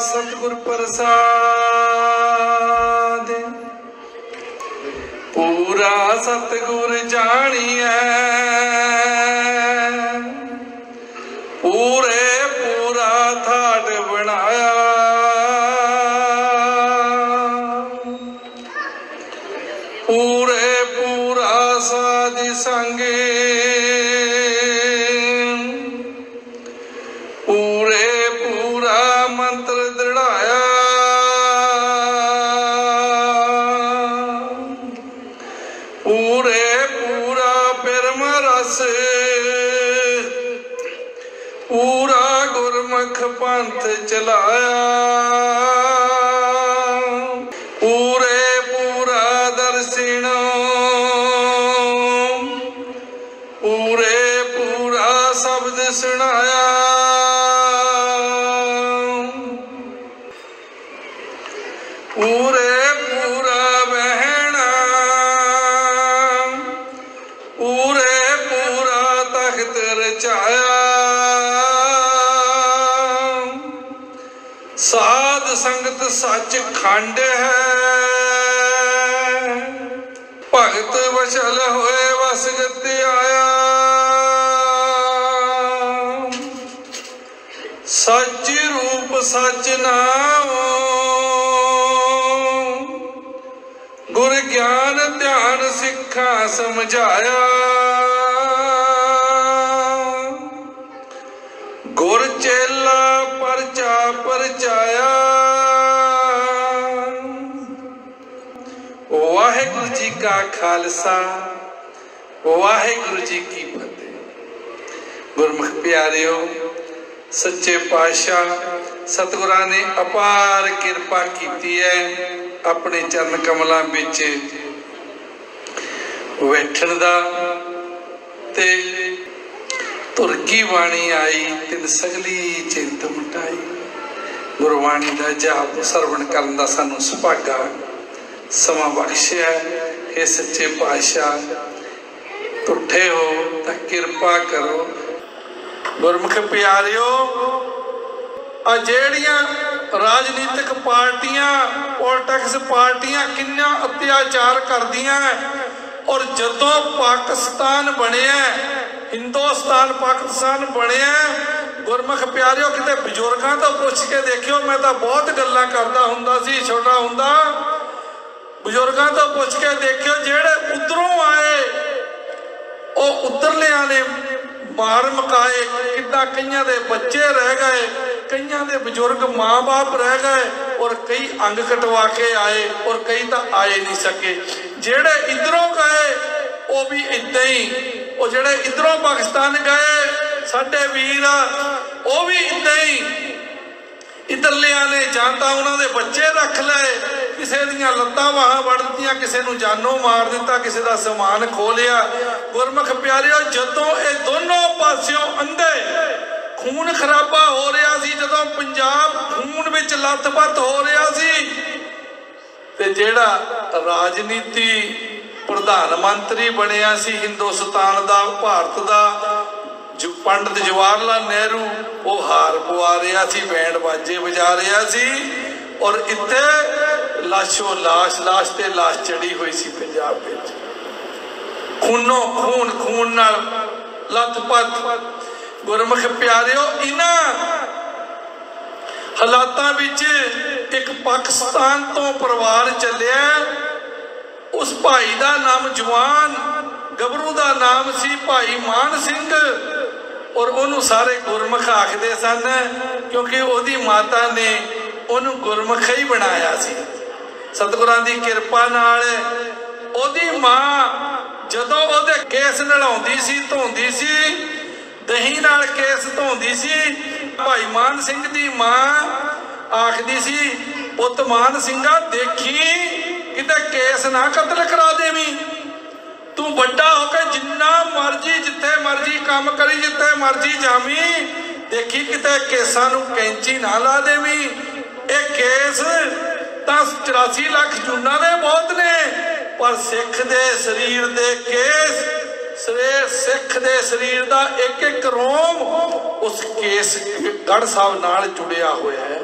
सतगुर प्रसाद पूरा सतगुर जानिए पूरे पूरा थाट बनाया पूरे पूरा साधि संगे पूरे पूरा मंत्र दृढ़ाया पूरे पूरा पिरम रस पूरा गुरमुख पंथ चलाया पूरे पूरा दर्शन पूरे पूरा शब्द सुनाया पूरे पूरा बहना पूरे पूरा तख्त रचाया साध संगत सच खंड है भगत वशल होए वसगत आया सच रूप सच नाम गुर ज्ञान ध्यान सिखा समझाया गुर चेला परचा परचाया वाहिगुरु जी का खालसा वाहिगुरु जी की फतेह। गुरमुख प्यारियो सच्चे पातशाह सतगुरां ने अपार किरपा की है अपने चरण कमलों विच बैठण दा ते तुरकी बाणी आई तिन सगली चिंत मिटाई। गुरबाणी का जाप सरवण करन दा सानू सुभागा समा बख्शिया है। सच्चे पातशाह तुठे हो तो किरपा करो। गुरमुख प्यारियो आ जेड़ियां राजनीतिक पार्टियां पॉलिटिक्स पार्टियां किन्ना अत्याचार करदियां और जदों पाकिस्तान बनिया हिंदुस्तान पाकिस्तान बनिया गुरमुख प्यारियो किते बजुर्गों तो पूछ के देखियो। मैं तो बहुत गल्लां करदा हुंदा सी छोटा हुंदा बजुर्गों तो पूछ के देखियो जेड़े उधरों आए वो उधरलियां ने मार मकाए कितना कईयां दे बच्चे रह गए कईयां दे बुजुर्ग माँ बाप रह गए और कई अंग कटवा के आए और कई तो आए नहीं सके। जेड़े इधरों गए वो भी इदा ही और जेड़े इधरों पाकिस्तान गए साडे वीर वो भी इदा ही इधरलियां ने जाता उन्होंने बच्चे रख ले किसी दियां लत्तां बाहां वड़ दित्तियां किसी नूं जानों मार दिता किसी दा समान खो लिया। गुरमुख प्यारियो जदों ये दोनों पासियों अंधे खून खराबा हो रहा सी जदों पंजाब खून विच लथपथ हो रहा सी ते जेड़ा राजनीति प्रधानमंत्री बनिया सी हिंदुस्तान दा भारत दा पंडित जवाहर लाल नेहरू वो हार पवा रहा सी बैंड बाजे बजा रहा सी और इत्थे लाशों लाश लाश ते लाश चढ़ी हुई सी पंजाब विच खूनों खून खून नाल लथपथ। गुरमुख प्यारियो इन्हां हालातां विच एक पाकिस्तान तो परिवार चलिया उस भाई का नाम जवान गबरू का नाम सी भाई मान सिंह और उन्होंने सारे गुरमुख आखते सन क्योंकि ओदी माता ने उन्होंने गुरमुख ही बनाया सी। सतगुरां दी किरपा नाल ओदी मां जदों ओदे केस नलाउंदी सी धोंदी सी दही नाल केस धोंदी सी भाई मान सिंह दी मां आखदी सी पुत मान सिंघा देखी किते केस ना कतल करा देवी तू बड़ा होकर जिन्ना मर्जी जिथे मर्जी काम करी जिथे मर्जी जावी देखी किते केसां नूं कैंची ना ला देवी। ये केस तां 84 लाख जूना दे बहुत ने पर सिख दे शरीर दे केस सिख दे शरीर दा एक एक रोम उस केस गढ़ साहब नाल जुड़िया होया है।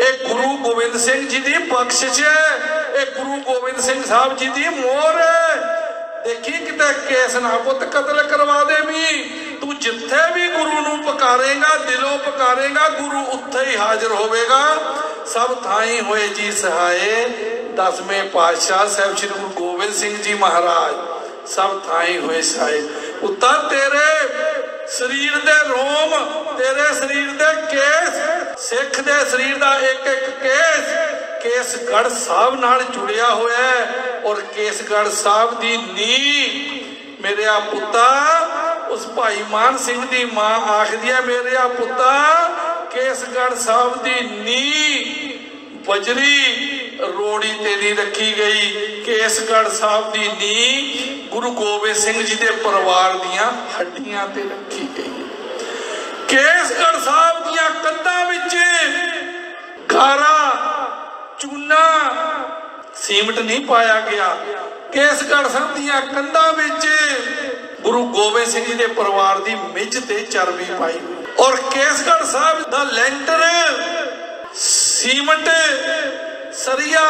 एक गुरु गोबिंद सिंह जी की बख्शिश है, ये गुरु गोबिंद सिंह साहब जी की मोहर है। देखी किते केस ना पुत कतल करवा देवी, तू जिथे भी गुरु नू पुकारेगा, दिलों पुकारेगा, गुरु उत्थे ही हाजिर होवेगा। सब थाई होए जी सहाय, 10वें पातशाह साहब श्री गुरु गोबिंद सिंह जी महाराज सब थाई होए सहाय। उत्ता तेरे शरीर दे रोम, तेरे शरीर दे केस, सिख दे शरीर दा एक एक केसगढ़ साहब नाल जुड़िया होया है। और केसगढ़ साहब दी नी मेरे आ पुत्ता, उस भाई मान सिंह दी मां आखदी है मेरे आ पुत्ता, केसगढ़ साहब दी नी बजरी रोड़ी तेरी रखी गई। केसगढ़ साहब दी नी गुरु गोबिंद सिंह जी दे परिवार दियां हड्डियां ते रखी गई। केसगढ़ साहब दियां कंधां विच गारा चूना सीमट नहीं पाया गया। केसगढ़ साहब दियां कंधां विच गुरु गोबिंद सिंह जी दे परिवार दी मिज ते चरबी पाई। और केसगढ़ साहब दा लेंटर सीमट सरिया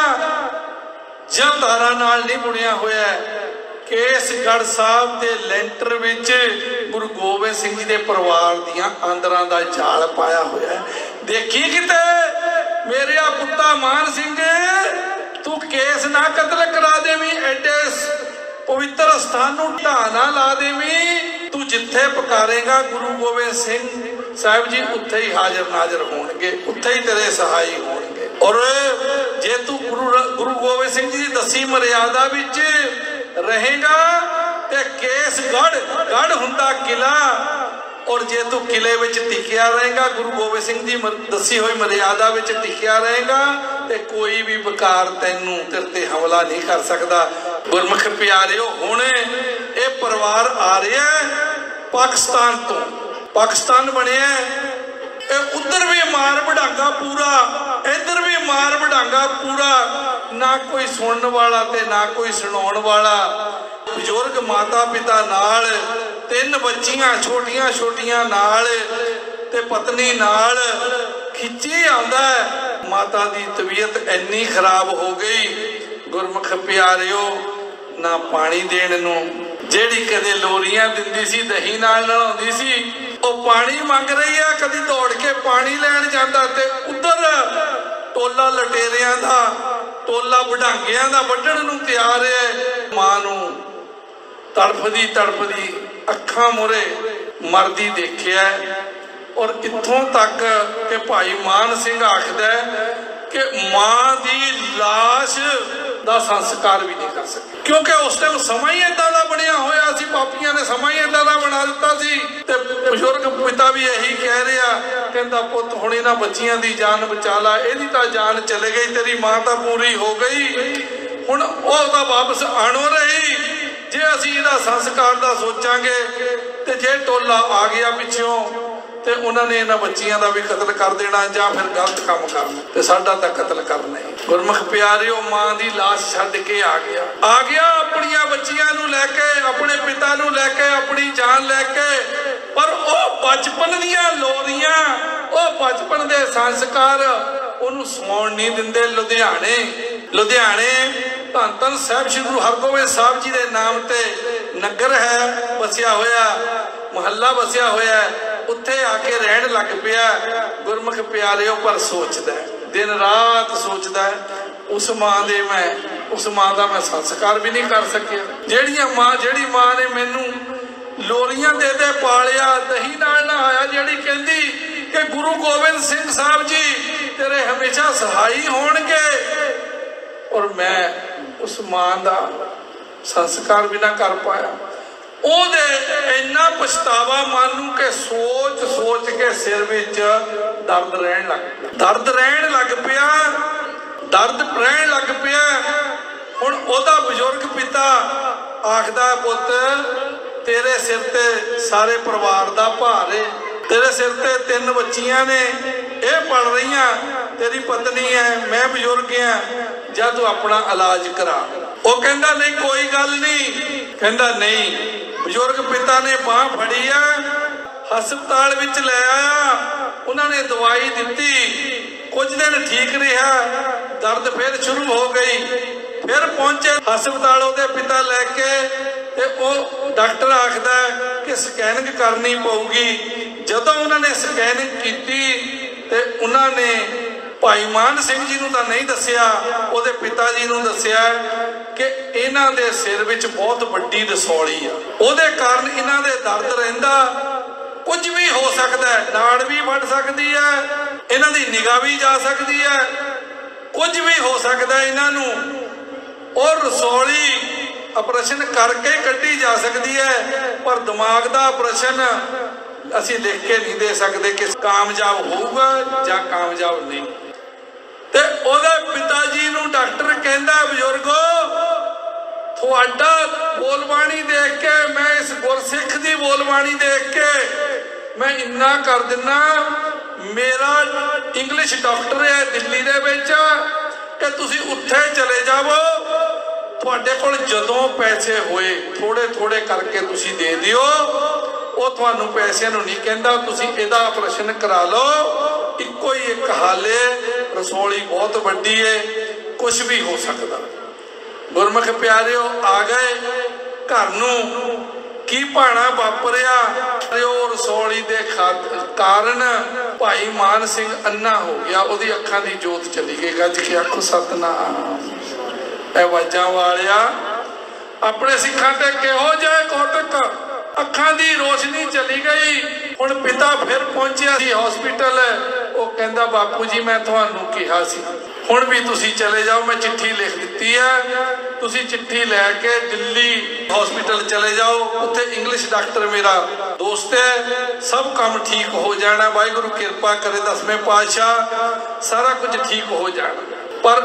जां तारा नाल नहीं बुनिया होया है। केसगढ़ साहब दे लेंटर विच गुरु गोबिंद सिंह जी दे परिवार दियां आंदरां दा जाल पाया होया है। देखी किते मेरे आ पुत्ता मान सिंह, तू केस ना कतल करा देवी, एडे पवित्र स्थान नू ढा ना ला देवी। तू जिथे पुकारेगा गुरु गोबिंद सिंह साहब जी उत्थे ही हाजिर नाजिर होणगे, उत्थे ही तेरे सहाई होणगे। और जे तू गुरु गोबिंद सिंह जी दी दसी मर्यादा विच रहेगा ते केसगढ़ हुंदा किला। और जे तू किले विच टिकिया रहेगा, गुरु गोबिंद सिंह जी दसी हुई मर्यादा विच टिकिया रहेगा, ते कोई भी बकार तैनू तेरे ते हमला नहीं कर सकता। गुरमुख प्यारिओ, हुण ये परिवार आ रहा है पाकिस्तान तो, पाकिस्तान बनिया, उधर भी मार बढ़ांगा पूरा, इधर भी मार बढ़ांगा पूरा, ना कोई सुनने वाला ते ना कोई सुनाउण वाला। बजुर्ग माता पिता नाल, 3 बच्चियां छोटियां छोटियां नाल ते पत्नी नाल खिंची आंदा है। माता दी तबीयत इन्नी खराब हो गई, गुरमुख प्यारिओ, ना पानी देण नूं, जेड़ी कदे लोरियां दिंदी सी, दही नाल नहाउंदी सी, ओ पानी मंग रही है। कदी दौड़ के पानी लैण जांदा ते उधर टोला लटेरियां दा, टोला बढ़ांगियां दा वड्ढण नूं तैयार है। मां नूं तड़फदी अखां मुरे मरदी देखिया। और इत्थों तक कि भाई मान सिंह आखदा है कि मां दी लाश दा संस्कार भी नहीं कर सके, क्योंकि उस टाइम समा ही इदां दा बनिया होया सी, पापियां ने समा ही इदां दा बना दिता सी। ते बजुर्ग पिता भी यही कह रहा, कहंदा पुत हुण इन्हां बच्चियां दी जान बचा ला, इहदी तां जान चले गई, तेरी मां तां पूरी हो गई, हुण ओह तां वापस आणो रही। जे असीं इहदा संस्कार दा सोचांगे ते जे टोला आ गया पिछों ते उन्होंने इन्हां बच्चियां दा भी कतल कर देना, जां फिर गलत काम करना, ते साडा तां कतल करना ही। गुरमुख प्यारिओ, मां दी लाश छड्ड के आ गया अपनियां बच्चियां नूं लैके, अपने पिता नूं लैके, अपनी जान लैके। पर ओह बचपन दियां लोरियां, ओह बचपन दे संस्कार उहनूं सौण नहीं दिंदे। लुधियाणे धन धन साहब श्री गुरु हरगोबिंद साहब जी के नाम ते नगर है बसिया होया, मुहल्ला बसिया होया, उत्थे आके रहन लग पिया। गुरमुख प्यारिओ, पर सोचदा है, दिन रात सोचदा है, उस मां दा मैं संस्कार भी नहीं कर सकिया। जेड़ी मां ने मैनू लोरियां दे दे पालिया, दही नाल नहाया, जेड़ी कहंदी कि गुरु गोबिंद सिंह साहब जी तेरे हमेशा सहाई होणगे, और मैं उस मां दा संस्कार भी ना कर पाया। इन्ना पछतावा मानू के सोच के सिर विच दर्द रहन लग पिया। हुण ओदा बुजुर्ग पिता आखदा, पुत तेरे सिर ते सारे परिवार दा भार है, तेरे सिर ते 3 बच्चियां ने, ये पढ़ रही, तेरी पत्नी है, मैं बुजुर्ग हाँ, जा तू अपना इलाज करा। वो कहंदा नहीं कोई गल नहीं, कहंदा नहीं। बुजुर्ग पिता ने बांह फड़ी है, हस्पताल विच ले आया, उन्होंने दवाई दी, कुछ दिन ठीक रहा, दर्द फिर शुरू हो गई। फिर पहुंचे हस्पताल उहदे पिता लैके, ते वो डॉक्टर आखदा कि स्कैनिंग करनी पऊगी। जदों उन्होंने स्कैनिंग की ते उन्होंने भाई मान सिंह जी नूं तां नहीं दस्सिया, उहदे पिता जी नूं दस्सिया कि इन्हां दे सिर विच बहुत वड्डी रसौली आ, उहदे कारण इन्हां दे दर्द रहिंदा, कुछ भी हो सकता है, नाड़ भी वड़ सकती है, इन्हां दी निगाह भी जा सकती है, कुछ भी हो सकता है इन्हां नूं, और रसौली ऑपरेशन करके कड्ढी जा सकती है, पर दिमाग का ऑपरेशन असी लिख के नहीं दे सकते कि कामयाब होगा या कामयाब नहीं। ते ओहदे पिता जी नूं डॉक्टर कहंदा, बजुर्गो तुहाडा बोलबाणी देख के, मैं इस गुरसिख दी बोलबाणी देख के मैं इन्ना कर दिना, मेरा इंग्लिश डॉक्टर है दिल्ली दे विच कि तुसी उत्थे चले जाओ, तुहाडे कोल जदों पैसे होए थोड़े थोड़े करके तुसी दे दिओ, वो तुहानू पैसों नहीं कहता, तुसी इहदा ऑपरेशन करा लो, इको ही एक हाले, रसौली बहुत वड्डी है, कुछ भी हो सकता। गुरमुख प्यारिओ आ गए घर नूं, की भाना वापरिया, रसौली दे कारण भाई मान सिंह अन्ना हो गया, उहदी अखां दी जोत चली गई। गज के आखो सतनाम। आवाजां वालिया अपने सिखां ते किहो जिहा कौतक, अखां दी रोशनी चली गई। हुण पिता फिर पहुंचिया सी हॉस्पिटल, वो कहंदा बापू जी मैं तुहानू कहा सी हुण भी तुसी चले जाओ, मैं चिट्ठी लिख दी है, तुसी चिट्ठी लैके दिल्ली हॉस्पिटल चले जाओ, उत्थे इंग्लिश डॉक्टर मेरा दोस्त है, सब काम ठीक हो जाना, वाहिगुरू किरपा करे, 10वें पातशाह सारा कुछ ठीक हो जाना। पर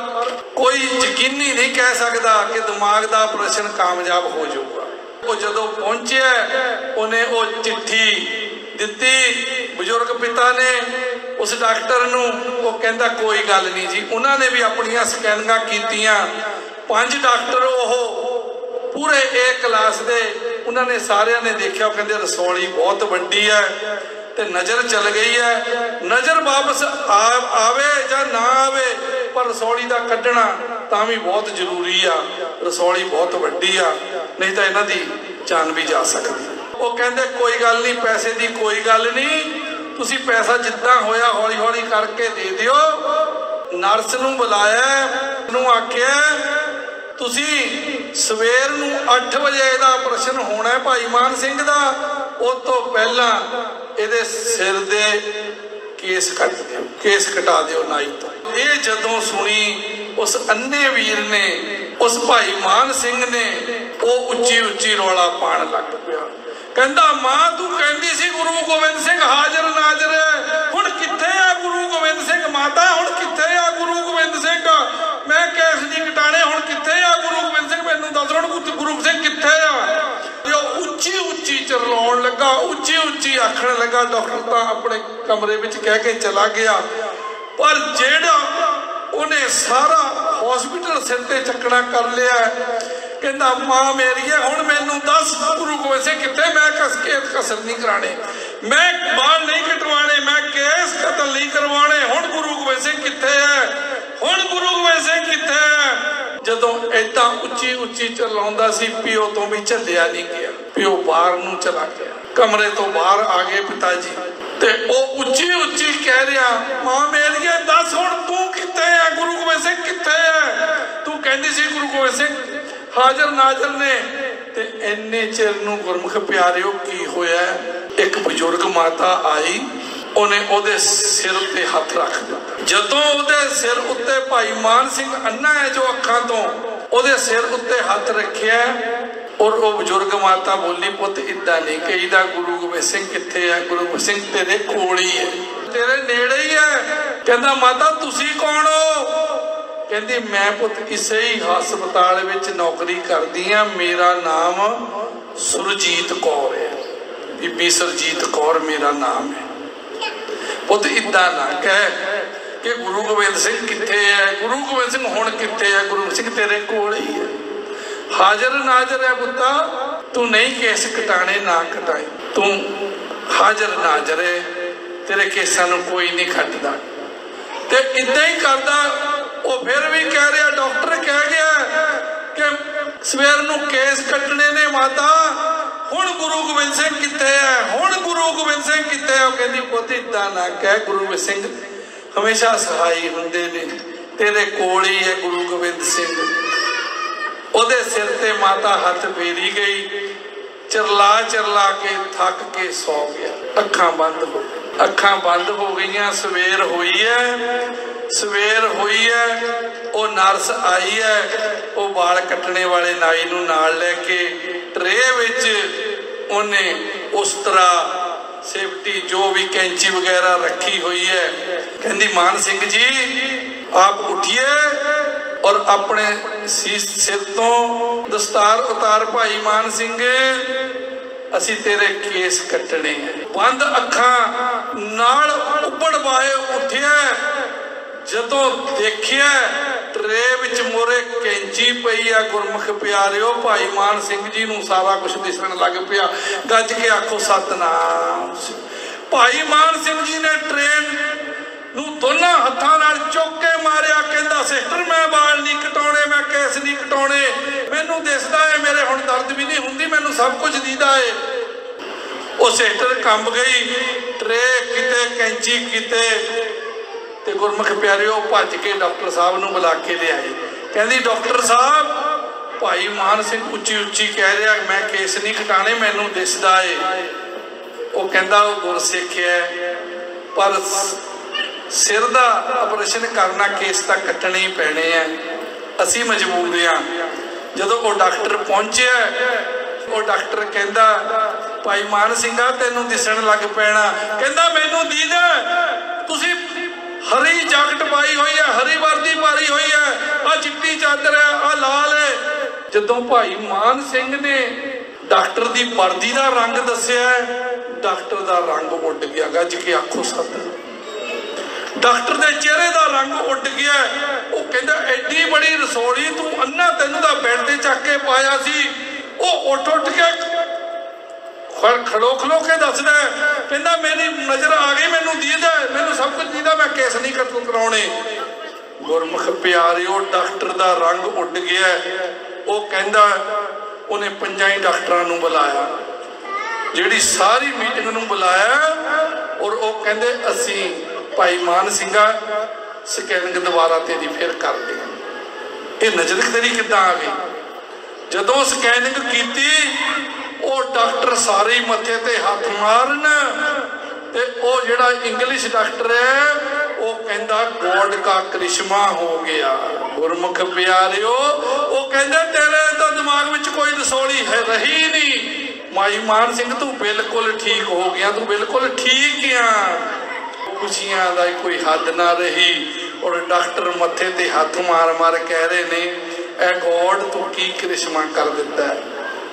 कोई यकीनी नहीं कह सकता कि दिमाग का ऑपरेशन कामयाब हो जाऊगा। वो जदों पहुंचे उन्हें वो चिट्ठी दिती बजुर्ग पिता ने उस डॉक्टर नूं, वो कहंदा कोई गल नहीं जी। उन्होंने भी अपनियां स्कैनिंगां कीतियां, 5 डॉक्टर वो पूरे ए क्लास दे, उन्होंने सारिया ने देखा, कहते रसौली बहुत वड्डी है, ते नज़र चल गई है, नज़र वापस आवे या ना आवे, पर रसौली का कढ़ना तां भी बहुत जरूरी आ, रसौली बहुत वड्डी आ, नहीं तो इन्हां दी जान भी जा सकती। वो कहते कोई गल नहीं, पैसे की कोई गल नहीं, तुसी पैसा जिद्दां होया हौली हौली करके दे दिओ। नर्स नूं बुलाया, नूं आखिया तुसी सवेर नूं 8 बजे इहदा ऑपरेशन होना है भाई मान सिंह दा, उस तो पहला इहदे सिर दे केस कट दिओ, केस कटा दिओ नाई तो। ये जदों सुनी उस अन्ने वीर ने, उस भाई मान सिंह ने, वो उच्ची उच्ची रौला पाण लग पिया, कहंदा मां तू कहंदी सी गुरु गोबिंद सिंह हाजर नाजर है, हुण कित्थे आ गुरु गोबिंद सिंह माता, हुण कित्थे आ गुरु गोबिंद सिंह, मैं केस नहीं कटाने, हुण कित्थे आ गुरु गोबिंद सिंह, मैनूं दस हुण गुरु सिंह कित्थे आ। उच्ची उच्ची चिल्लाउण लगा, उच्ची उच्ची आखण लगा। डॉक्टर तां अपने कमरे विच कह के चला गया, पर जेड़ा उन्हें सारा हॉस्पिटल सिर ते चकना कर लिया, कहंदा मां मेरी है, हुण मैनूं दस गुरु गोबिंद सिंह कित्थे, मैं कसर नहीं कराने, मैं बाल नहीं कटवाने, मैं केस कतल नहीं करवाने, हुण गुरु गोबिंद सिंह कित्थे है, हुण गुरु गोबिंद सिंह कित्थे है। जदों ऐदां उच्ची उच्ची चिल्लाउंदा सी, पिओ तो भी झल्लिया नहीं गया, पिओ बाहर नूं चला गया, कमरे तो बाहर आ गए पिताजी, ते ओ उच्ची उच्ची कह रहा मां मेरी है, दस हुण तू कित्थे है, गुरु गोबिंद सिंह कित्थे है, तू कहंदी सी गुरु गोबिंद सिंह हाजर नाजर ने। ते इन्ने चिर नूं गुरमुख प्यारिओ की होया, एक बजुर्ग माता आई, उन्हें ओदे सिर उत्ते हथ रख दिता। जदों ओदे सिर उत्ते भाई मान सिंह अन्ना है जो अखां तो, ओदे सिर उत्ते हथ रखिया, और वो बुजुर्ग माता बोली पुत इदा नहीं कहीदा, गुरु गोबिंद सिंह कित्थे है, गुरु गोबिंद सिंह तेरे कोल ही है, तेरे नेड़े ही है। कहंदा माता तुसी कौन हो? कहंदी मैं पुत इसे ही हस्पताल विच नौकरी करदी हां, मेरा नाम सुरजीत कौर है, बीबी सुरजीत कौर मेरा नाम है। पुत इदा ना कह कि गुरु गोबिंद सिंह कित्थे है, गुरु गोबिंद सिंह हुण कित्थे है, गुरु गोबिंद सिंह तेरे कोल ही है, हाजर नाजर है पुत्ता, तू नहीं केस कटाने ना कटाई, तू हाजर नाजर है, तेरे केसां नूं कोई नहीं खटदा। ते इदां ही करदा वो फिर भी कह रहा, डॉक्टर कह गया कि सवेर नूं केस कटने ने माता, हुण गुरु गोबिंद सिंह कित्थे है, हुण गुरु गोबिंद सिंह कित्थे है। कहंदी पुੱਤ इदां ना कह, गुरु गोबिंद सिंह हमेशा सहाई हुंदे ने, तेरे कोल ही है गुरु गोबिंद सिंह। ओदे सिर ते माता हथ फेरी गई, चिरला चिरला के थक के सौ गया। अखां बंद हो गई, अखां बंद हो गई। सवेर हुई है, सवेर हुई है। वो नर्स आई है, वो बाल कटने वाले नाई नूं नाल लैके ट्रे विच उन्हें उस तरह सेफ्टी जो भी कैंची वगैरह रखी हुई है। कहंदी मान सिंह जी आप उठिए और अपने सिर तो दस्तार उतार भाई मान सिंह, असी तेरे केस कटने हैं। बंद अखां नाल उबड़ वाए उठिया, जदों देखिया ट्रे विच मोरे कैंची पई है। गुरमुख प्यारिओ भाई मान सिंह जी नूं सारा कुछ दिसण लग पिया। गज के आखो सतनाम। भाई मान सिंह जी ने ट्रेन नूं दोनों हत्थां नाल चुक के मारिया। कहंदा सिस्टर मैं बाल नहीं कटाउणे, मैं केस नहीं कटाउणे, मैनूं दिसदा है मेरे हुण दर्द भी नहीं हुंदी, मैनूं सब कुछ दीदा है। वो सिस्टर कंब गई, ट्रे किते कैंची किते, ते गुरमुख प्यारिओ भज के डॉक्टर साहब नूं बुला के ले आए। कहंदी डॉक्टर साहब भाई मान सिंह उच्ची उच्ची कह रहा मैं केस नहीं कटाने, मैनूं दिसदा है। वो कहंदा वो गुरसिख है, पर सिर का ऑपरेशन करना केस तो कट्टने ही पैने हैं, असी मजबूर हाँ। जदों वो डॉक्टर पहुंचे, वो डॉक्टर कहंदा भाई मान सिंघा तेनों दिसण लग पैना। कहंदा मैनूं दीदा तुसी हरी जैकेट पाई हुई है, हरी वर्दी पाई हुई है, आ चिट्टी चादर है, आ लाल है। जदों भाई मान सिंह ने डॉक्टर की वर्दी का रंग दसिया, डॉक्टर का रंग उड़ गया। गज के आखो सत। डॉक्टर के चेहरे का रंग उड़ गया। वो कहता एडी बड़ी रसौली तू अन्ना तेनों दा बेड ते चक के पाया सी। वो उठ उठ के खड़ो खलो के दसदा, कहता मेरी नजर आ गई, मैनूं दीदा, मैनूं सब कुछ दीदा, मैं केस नहीं कराउणे। गुरमुख प्यारिओ डॉक्टर का रंग उड़ गया। वो कहता उन्हें 5 डॉक्टरां नूं बुलाया, जिहड़ी सारी मीटिंग नूं बुलाया, और वो कहंदे असी भाई मान सिंघा स्कैनिंग दोबारा तेरी फिर कर दे। ये नजर तेरी किद्दां आ गई। जदों स्कैनिंग की, वो डॉक्टर सारे मत्थे ते हाथ मारन, ते वो जिहड़ा इंग्लिश डॉक्टर है वो कहंदा गॉड का करिश्मा हो गया। गुरमुख प्यारिओ वो कहंदे तेरे तो दिमाग में कोई रसौली है रही नहीं, भाई मान सिंह तू बिल्कुल ठीक हो गया, तू बिल्कुल ठीक है। खुशियां का कोई हद ना रही। और डॉक्टर मत्थे ते हाथ मार मार कह रहे ने ए गॉड तू की करिश्मा कर दिता है,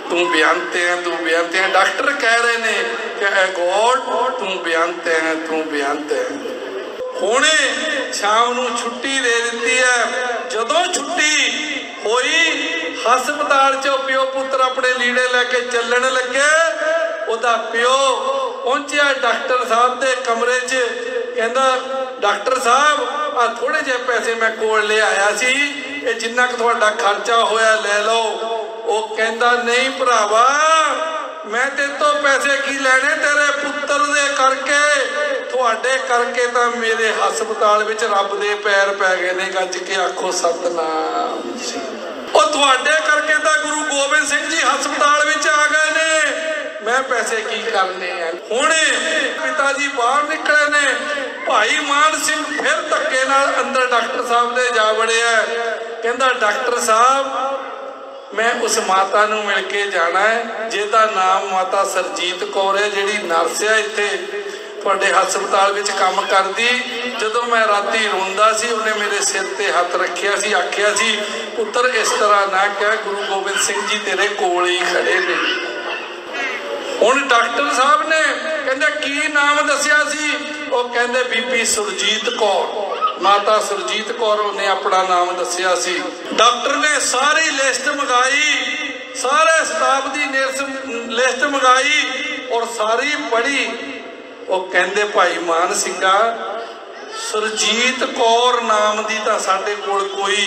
तू बेअंत है, तू बेअंत है। डॉक्टर कह रहे ने कि ए गॉड तू बेअंत है, तू बेअंत है। हुणे शाम नूं छुट्टी दे दी है। जदों छुट्टी होई हस्पताल चो प्यो पुत्र अपने लीड़े लैके चलण लगे। उहदा प्यो पहुंचा डॉक्टर साहब के कमरे च, कहंदा डॉक्टर साहब आ थोड़े जे पैसे मैं कोल ले आया सी, ये जिन्ना क तुहाडा खर्चा होया ले लो। वो कहंदा नहीं भरावा मैं तेरे तो पैसे की लैने, तेरे पुत्र दे करके, तुहाडे करके तो मेरे हस्पताल विच रब दे पैर पै गए ने। गज के आखो सतनाम। वो तुहाडे करके तो गुरु गोबिंद सिंह जी हस्पताल विच आ गए ने, मैं पैसे की करने हैं। हुणे पिता जी बाहर निकले ने, भाई मान सिंह फिर धक्के नाल अंदर डॉक्टर साहब दे जा वड़िया। कहंदा डॉक्टर साहब मैं उस माता नूं मिल के जाना है जिहदा नाम माता सरजीत कौर है, जिहड़ी नर्स है इत्थे तुहाडे हस्पताल विच काम करदी। जदों मैं राती रोंदा सी उन्हें मेरे सिर ते हथ रखिया सी, आखिया सी पुत्र इस तरह ना कह, गुरु गोबिंद सिंह जी तेरे कोल ही खड़े ने। हुण डॉक्टर साहब ने कहंदे की नाम दसिया सी, वो कहंदे बीबी सुरजीत कौर, माता सुरजीत कौर ने अपना नाम दसिया सी। डॉक्टर ने सारी लिस्ट मंगाई, सारे स्टाफ की लिस्ट मंगाई और सारी पढ़ी। वो कहंदे भाई मान सिंघा सुरजीत कौर नाम की तो साडे कोल कोई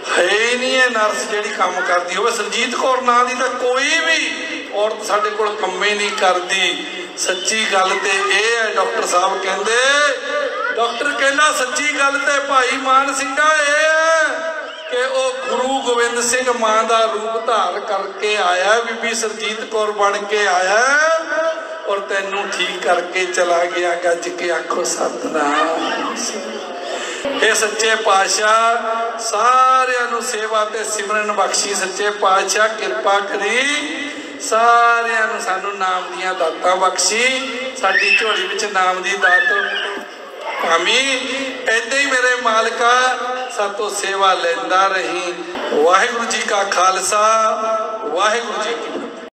है ही नहीं है नर्स जिहड़ी काम करती हो। सुरजीत कौर नाम की तो कोई भी औरत साडे कोल काम ही नहीं करती। सच्ची गल ते ये है, डॉक्टर साहब कहते, डॉक्टर कहना सच्ची गल ते भाई मान सिंघा ये है कि वो गुरु गोबिंद सिंह मां का रूप धार करके आया, बीबी सुरजीत कौर बन के आया और तेनू ठीक करके चला गया। गज के आखो सतनाम। ये सच्चे पातशाह सारियां नू सेवा ते सिमरन बख्शी। सच्चे पातशाह कृपा करी सारियां नू सानू नाम दियां दातां बख्शी। साडी झोली विच नाम दी दात भावी ऐदां ही मेरे मालका सातों सेवा लैंदा रही। वाहिगुरू जी का खालसा, वाहिगुरू जी की